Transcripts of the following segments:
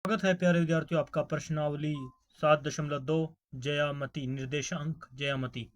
स्वागत है प्यारे विद्यार्थियों, आपका प्रश्नावली 7.2 ज्यामिति निर्देशांक ज्यामिति।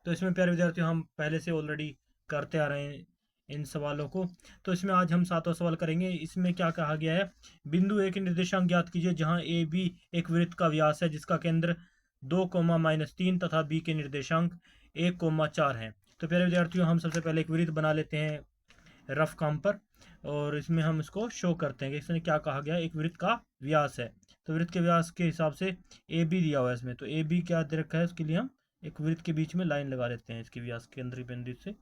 तो इसमें प्यारे विद्यार्थियों हम पहले से ऑलरेडी करते आ रहे हैं इन सवालों को। तो इसमें आज हम 7वां सवाल करेंगे। इसमें क्या कहा गया है, बिंदु ए के निर्देशांक ज्ञात कीजिए जहां ए बी एक वृत्त का व्यास है जिसका केंद्र 2, -3 तथा बी के निर्देशांक 1, 4 है। तो प्यारे विद्यार्थियों हम सबसे पहले एक वृत्त बना लेते हैं रफ काम पर, और इसमें हम इसको शो करते हैं कि इसमें क्या कहा गया, एक वृत्त का व्यास है। तो वृत्त के व्यास के हिसाब से ए बी दिया हुआ है इसमें, तो ए बी क्या दे रखा है, उसके लिए हम एक वृत्त के बीच में लाइन लगा लेते हैं इसके व्यास के अंदर बिंदु से।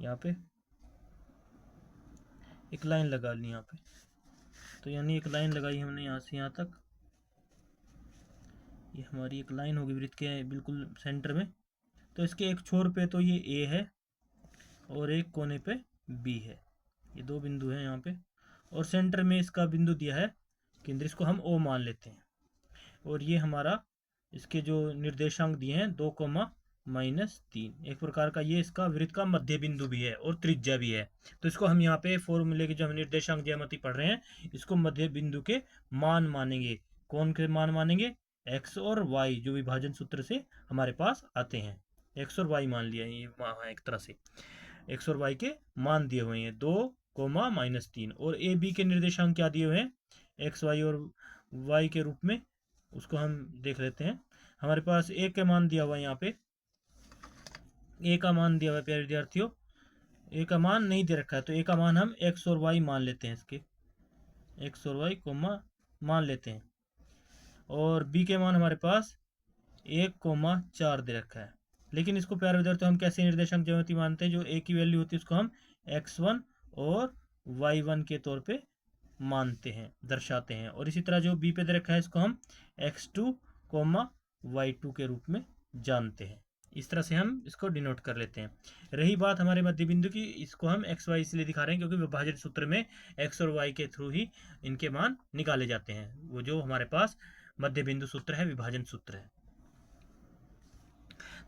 यहाँ पे एक लाइन लगा ली यहाँ पे, तो यानी एक लाइन लगाई हमने यहाँ से यहाँ तक। ये हमारी एक लाइन होगी वृत्त के बिल्कुल सेंटर में। तो इसके एक छोर पे तो ये ए है और एक कोने पे बी है, ये दो बिंदु हैं यहाँ पे। और सेंटर में इसका बिंदु दिया है केंद्र, इसको हम ओ मान लेते हैं। और ये हमारा इसके जो निर्देशांक दिए हैं 2, -3, एक प्रकार का ये इसका वृत्त का मध्य बिंदु भी है और त्रिज्या भी है। तो इसको हम यहाँ पे फॉर्मूले के जो हम निर्देशांक ज्यामिति पढ़ रहे हैं, इसको मध्य बिंदु के मान मानेंगे। कौन के मान मानेंगे, एक्स और वाई, जो विभाजन सूत्र से हमारे पास आते हैं। एक्स और वाई मान लिया, ये है एक तरह से एक्स और वाई के मान दिए हुए हैं 2, -3। और ए बी के निर्देशांक क्या दिए हुए हैं, एक्स वाई और वाई के रूप में, उसको हम देख लेते हैं। हमारे पास ए का मान दिया हुआ है, यहाँ पे ए का मान दिया हुआ है प्यारे विद्यार्थियों। ए का मान नहीं दे रखा है, तो ए का मान हम एक्स और वाई मान लेते हैं, इसके एक्स और वाई कोमा मान लेते हैं। और बी के मान हमारे पास 1, 4 दे रखा है। लेकिन इसको प्यारे विद्यार्थियों हम कैसे निर्देशांक ज्यामिति मानते हैं, जो ए की वैल्यू होती है उसको हम x1 और y1 के तौर पे मानते हैं, दर्शाते हैं। और इसी तरह जो बी पे दे रखा है इसको हम x2, y2 के रूप में जानते हैं। इस तरह से हम इसको डिनोट कर लेते हैं। रही बात हमारे मध्य बिंदु की, इसको हम एक्स वाई इसलिए दिखा रहे हैं क्योंकि विभाजन सूत्र में एक्स और वाई के थ्रू ही इनके मान निकाले जाते हैं। वो जो हमारे पास मध्य बिंदु सूत्र है, विभाजन सूत्र है।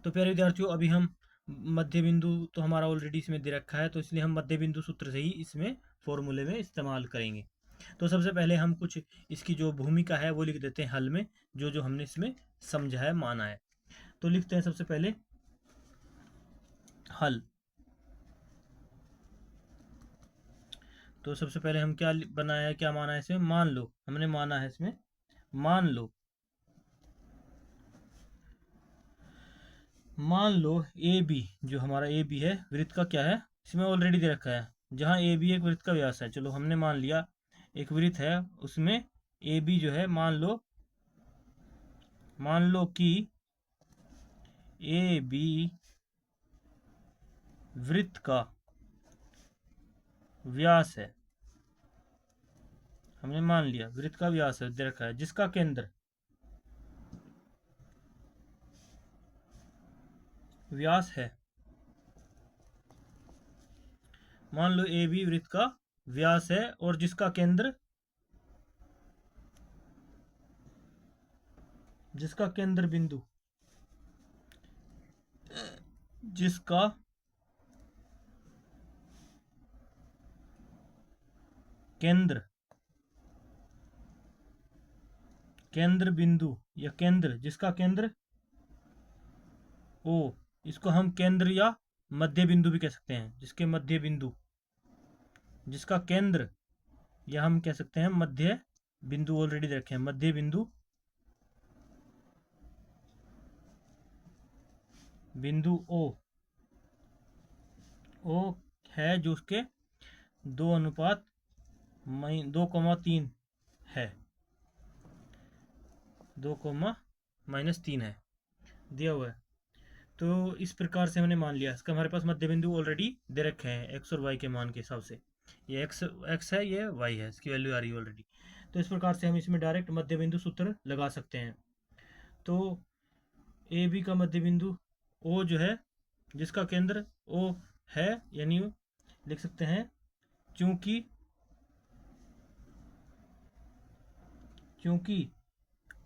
तो प्यारे विद्यार्थियों अभी हम मध्य बिंदु तो हमारा ऑलरेडी इसमें दे रखा है, तो इसलिए हम मध्य बिंदु सूत्र से ही इसमें फॉर्मूले में इस्तेमाल करेंगे। तो सबसे पहले हम कुछ इसकी जो भूमिका है वो लिख देते हैं हल में, जो जो हमने इसमें समझा है, माना है। तो लिखते हैं सबसे पहले हल। तो सबसे पहले हम क्या बनाया है, क्या माना है इसमें, मान लो, हमने माना है इसमें मान लो ए बी, जो हमारा ए बी है वृत्त का क्या है, इसमें ऑलरेडी दे रखा है जहां ए बी एक वृत्त का व्यास है। चलो हमने मान लिया एक वृत्त है, उसमें ए बी जो है, मान लो कि ए बी वृत्त का व्यास है। हमने मान लिया वृत्त का व्यास है, दे रखा है, जिसका केंद्र व्यास है। मान लो ए बी वृत्त का व्यास है और जिसका केंद्र बिंदु, जिसका केंद्र बिंदु या केंद्र, जिसका केंद्र ओ, इसको हम केंद्र या मध्य बिंदु भी कह सकते हैं, जिसके मध्य बिंदु, जिसका केंद्र, या हम कह सकते हैं मध्य बिंदु, ऑलरेडी रखे हैं मध्य बिंदु, बिंदु ओ है, जो उसके 2:2,3 है, 2, -3 है दिया हुआ है। तो इस प्रकार से हमने मान लिया, इसका हमारे पास मध्य बिंदु ऑलरेडी दे रखे हैं एक्स और वाई के मान के हिसाब से। ये एक्स है, ये वाई है, इसकी वैल्यू आ रही है ऑलरेडी। तो इस प्रकार से हम इसमें डायरेक्ट मध्य बिंदु सूत्र लगा सकते हैं। तो ए बी का मध्य बिंदु ओ जो है, जिसका केंद्र ओ है, यानी लिख सकते हैं चूंकि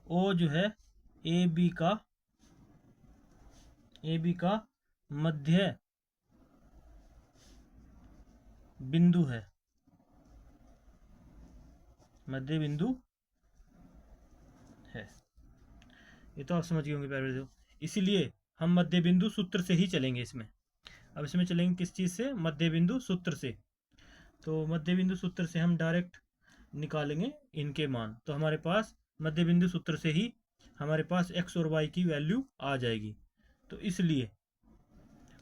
ओ जो है ए बी का मध्य बिंदु है, मध्य बिंदु है। ये तो आप समझ गए होंगे प्यारे विद्यार्थियों। इसीलिए हम मध्य बिंदु सूत्र से ही चलेंगे इसमें। अब इसमें चलेंगे किस चीज़ से? मध्य बिंदु सूत्र से। तो मध्य बिंदु सूत्र से हम डायरेक्ट निकालेंगे इनके मान। तो हमारे पास मध्य बिंदु सूत्र से ही हमारे पास x और y की वैल्यू आ जाएगी। तो इसलिए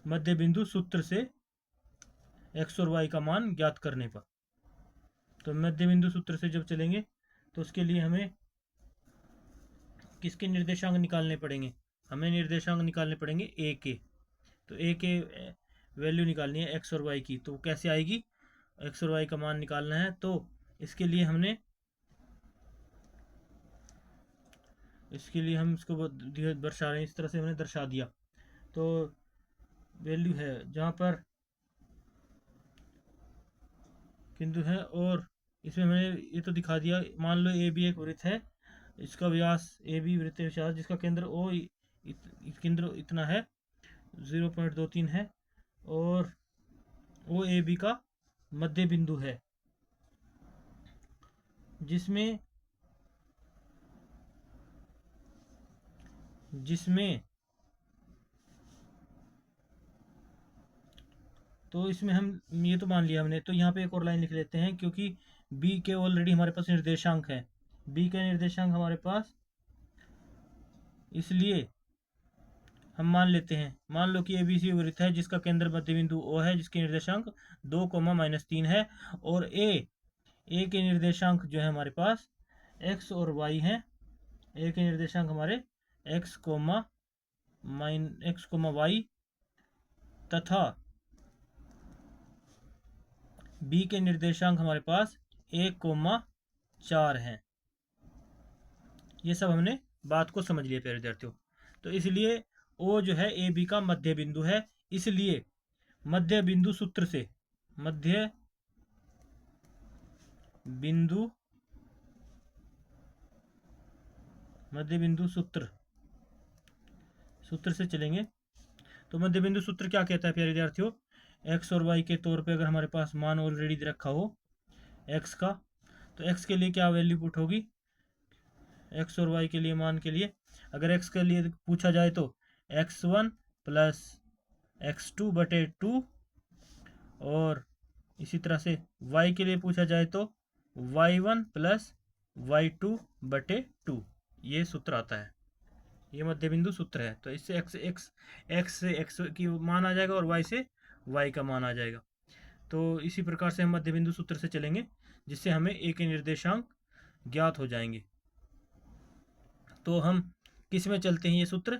मध्य बिंदु सूत्र से x और y का मान ज्ञात करने पर, तो मध्य बिंदु सूत्र से जब चलेंगे तो उसके लिए हमें किसके निर्देशांक निकालने पड़ेंगे? हमें निर्देशांक निकालने पड़ेंगे a के। तो a के वैल्यू निकालनी है x और y की। तो कैसे आएगी? x और y का मान निकालना है। तो इसके लिए हम इसको दर्शा रहे हैं, इस तरह से हमने दर्शा दिया। तो वैल्यू है जहाँ पर बिंदु है, और इसमें मैंने ये तो दिखा दिया। मान लो ए बी एक वृत्त है, इसका व्यास ए बी वृत्त व्यास जिसका केंद्र ओ केंद्र इतना है 0.23 है, और ओ ए बी का मध्य बिंदु है, जिसमें तो इसमें हम ये तो मान लिया हमने। तो यहाँ पे एक और लाइन लिख लेते हैं, क्योंकि बी के ऑलरेडी हमारे पास निर्देशांक है। बी के निर्देशांक हमारे पास, इसलिए हम मान लेते हैं, मान लो कि एबीसी वृत्त है जिसका केंद्र मध्य बिंदु ओ है, जिसके निर्देशांक 2, -3 है, और ए के निर्देशांक जो है हमारे पास x और y हैं। ए के निर्देशांक हमारे x, y तथा बी के निर्देशांक हमारे पास 1, 4 हैं। ये सब हमने बात को समझ लिया प्यारे विद्यार्थियों। तो इसलिए ओ जो है ए बी का मध्य बिंदु है, इसलिए मध्य बिंदु सूत्र से सूत्र से चलेंगे। तो मध्य बिंदु सूत्र क्या कहता है प्यारे विद्यार्थियों? x और y के तौर पे अगर हमारे पास मान ऑलरेडी रखा हो x का, तो x के लिए क्या वैल्यू पुट होगी? x और y के लिए मान के लिए अगर x के लिए पूछा जाए तो x1 प्लस x2/2, और इसी तरह से y के लिए पूछा जाए तो y1 प्लस y2/2। ये सूत्र आता है, ये मध्य बिंदु सूत्र है। तो इससे x से x की मान आ जाएगा और y से y का मान आ जाएगा। तो इसी प्रकार से हम मध्य बिंदु सूत्र से चलेंगे, जिससे हमें a के निर्देशांक ज्ञात हो जाएंगे। तो हम किस में चलते हैं? ये सूत्र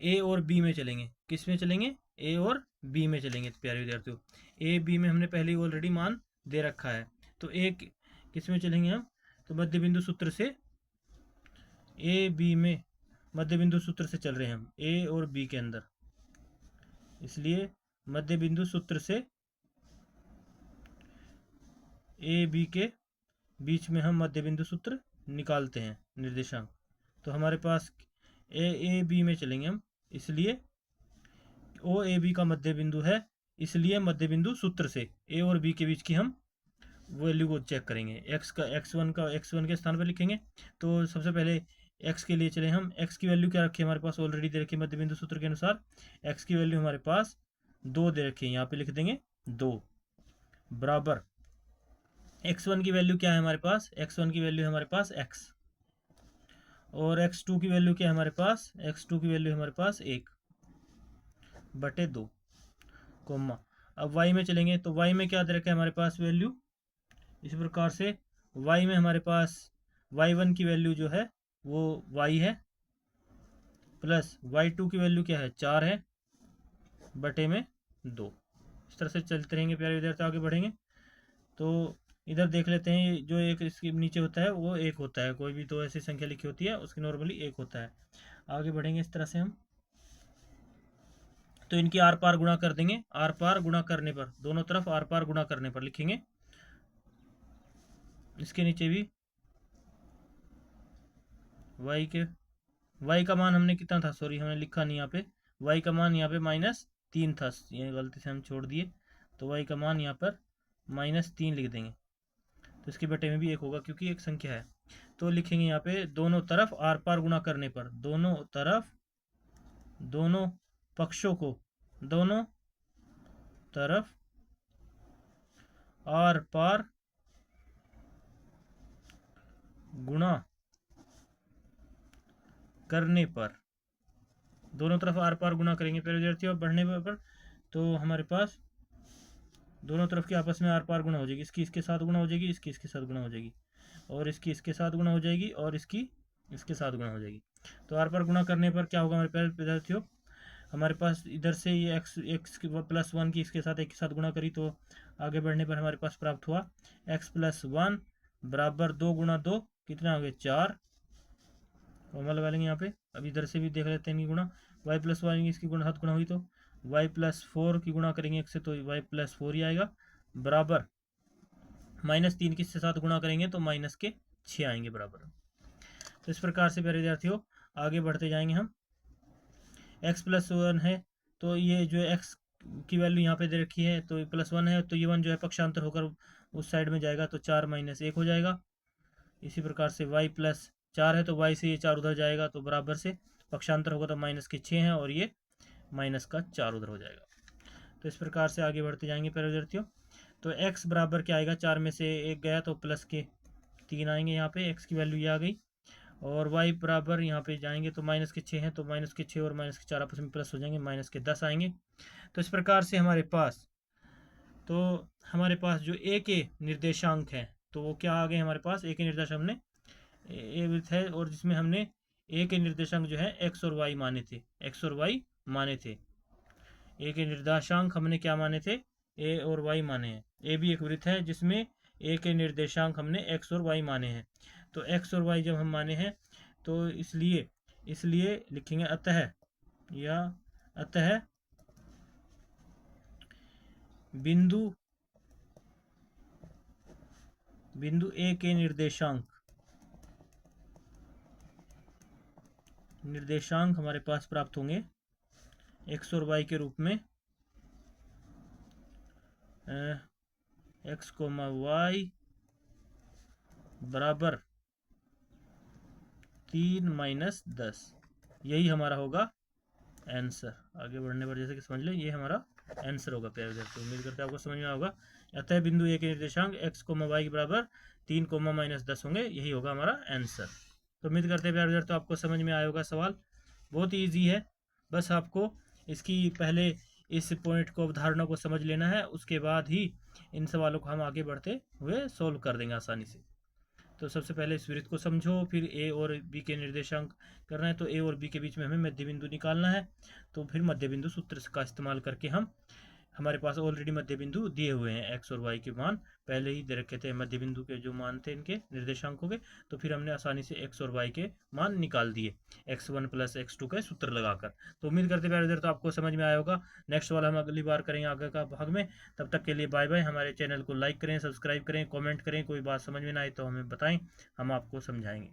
a और b में चलेंगे। किस में चलेंगे? a और b में चलेंगे प्यारे विद्यार्थियों। a b में हमने पहले ऑलरेडी मान दे रखा है। तो किस में चलेंगे हम? तो मध्य बिंदु सूत्र से a b में मध्य बिंदु सूत्र से चल रहे हैं हम a और b के अंदर, इसलिए मध्य बिंदु सूत्र से a b के बीच में हम मध्य बिंदु सूत्र निकालते हैं निर्देशांक। तो हमारे पास a b में चलेंगे हम, इसलिए o a b का मध्य बिंदु है, इसलिए मध्य बिंदु सूत्र से a और b के बीच की हम वैल्यू को चेक करेंगे। x1 के स्थान पर लिखेंगे। तो सबसे पहले x के लिए चले हम। x की वैल्यू क्या रखी है हमारे पास? ऑलरेडी दे रखी है मध्य बिंदु सूत्र के अनुसार। x की वैल्यू हमारे पास 2 दे रखी है, यहाँ पे लिख देंगे 2 बराबर x1 की वैल्यू क्या है हमारे पास? x1 की वैल्यू है हमारे पास x, और x2 की वैल्यू क्या है हमारे पास? x2 की वैल्यू हमारे पास 1/2, कोमा। अब y में चलेंगे, तो y में क्या दे रखा है हमारे पास वैल्यू? इस प्रकार से y में हमारे पास y1 की वैल्यू जो है वो y है, प्लस y2 की वैल्यू क्या है? 4 है बटे में 2। इस तरह से चलते रहेंगे प्यारे विद्यार्थी, आगे बढ़ेंगे। तो इधर देख लेते हैं, जो एक इसके नीचे होता है वो 1 होता है। कोई भी दो ऐसी संख्या लिखी होती है उसकी नॉर्मली 1 होता है। आगे बढ़ेंगे इस तरह से हम। तो इनकी आर पार गुणा कर देंगे। आर पार गुणा करने पर, दोनों तरफ आर पार गुणा करने पर लिखेंगे। इसके नीचे भी y का मान हमने कितना था? सॉरी, हमने लिखा नहीं यहाँ पे। y का मान यहाँ पे -3 था, ये गलती से हम छोड़ दिए। तो y का मान यहाँ पर -3 लिख देंगे। तो इसके बटे में भी 1 होगा, क्योंकि एक संख्या है। तो लिखेंगे यहाँ पे दोनों तरफ आर पार गुणा करने पर, दोनों तरफ, दोनों पक्षों को, दोनों तरफ आर पार गुणा करने पर, दोनों तरफ आर पार गुणा करेंगे प्यारे विद्यार्थियों बढ़ने पर, तो हमारे पास दोनों तरफ के आपस में आर पार गुणा हो जाएगी, इसकी इसके साथ गुणा हो जाएगी, इसकी इसके साथ गुणा हो जाएगी, और इसकी इसके साथ गुणा हो जाएगी, और इसकी इसके साथ गुणा हो जाएगी। तो आर पार गुणा करने पर क्या होगा हमारे प्यारे विद्यार्थियों, हमारे पास इधर से ये एक्स प्लस वन की इसके साथ एक के साथ गुणा करी, तो आगे बढ़ने पर हमारे पास प्राप्त हुआ एक्स प्लस वन बराबर 2 गुणा 2 कितना हो गया 4, कॉमा लगा लेंगे यहाँ पे। अब इधर से भी देख लेते हैं गुणा, वाई प्लस वन इसकी गुणा साथ गुणा हुई तो वाई प्लस 4 की गुणा करेंगे एक से तो वाई प्लस 4 ही आएगा, बराबर -3 किसके साथ गुणा करेंगे तो माइनस के 6 आएंगे बराबर। तो इस प्रकार से प्यारे विद्यार्थियों आगे बढ़ते जाएंगे हम। x प्लस वन है तो ये जो x की वैल्यू यहाँ पे दे रखी है तो प्लस वन है, तो ये वन जो है पक्षांतर होकर उस साइड में जाएगा तो 4 - 1 हो जाएगा। इसी प्रकार से y प्लस 4 है तो y से ये 4 उधर जाएगा तो बराबर से पक्षांतर होगा तो माइनस के 6 है, और ये माइनस का 4 उधर हो जाएगा। तो इस प्रकार से आगे बढ़ते जाएंगे प्यारे विद्यार्थियों। तो x बराबर क्या आएगा, 4 में से 1 गया तो प्लस के 3 आएंगे, यहाँ पे x की वैल्यू ये आ गई, और y बराबर यहाँ पे जाएंगे तो माइनस के 6 हैं तो माइनस के 6 और माइनस के 4 आपस में प्लस हो जाएंगे, माइनस के 10 आएंगे। तो इस प्रकार से हमारे पास जो a के निर्देशांक हैं तो वो क्या आ गए हमारे पास, a के निर्देशांक हमने ए वृत्त है और जिसमें हमने a के निर्देशांक जो है x और y माने थे, x और y माने थे। a के निर्देशांक हमने क्या माने थे, a और y माने हैं। a भी एक वृत्त है जिसमें a के निर्देशांक हमने x और y माने हैं। तो x और y जब हम माने हैं तो इसलिए लिखेंगे अतः बिंदु a के निर्देशांक हमारे पास प्राप्त होंगे x और y के रूप में x, y बराबर 3 - 10, यही हमारा होगा आंसर। आगे बढ़ने पर जैसे कि समझ लो ये हमारा आंसर होगा प्यारे विद्यार्थी। उम्मीद करते हैं आपको समझ में होगा। अतः बिंदु a के निर्देशांक x, y के बराबर 3, -10 होंगे, यही होगा हमारा आंसर। तो उम्मीद करते हैं प्यारे विद्यार्थी आपको समझ में आया होगा। सवाल बहुत ही ईजी है, बस आपको इसकी पहले इस पॉइंट को, अवधारणा को समझ लेना है, उसके बाद ही इन सवालों को हम आगे बढ़ते हुए सोल्व कर देंगे आसानी से। तो सबसे पहले इस वृत्त को समझो, फिर a और b के निर्देशांक करना है तो a और b के बीच में हमें मध्य बिंदु निकालना है। तो फिर मध्य बिंदु सूत्र का इस्तेमाल करके हमारे पास ऑलरेडी मध्य बिंदु दिए हुए हैं, x और y के मान पहले ही दे रखे थे, मध्य बिंदु के जो मान थे इनके निर्देशांकों के, तो फिर हमने आसानी से x और y के मान निकाल दिए x1 + x2 का सूत्र लगाकर। तो उम्मीद करते हैं तो आपको समझ में आया होगा। नेक्स्ट वाला हम अगली बार करेंगे आगे का भाग में। तब तक के लिए बाय बाय। हमारे चैनल को लाइक करें, सब्सक्राइब करें, कॉमेंट करें, कोई बात समझ में ना आए तो हमें बताएं, हम आपको समझाएंगे।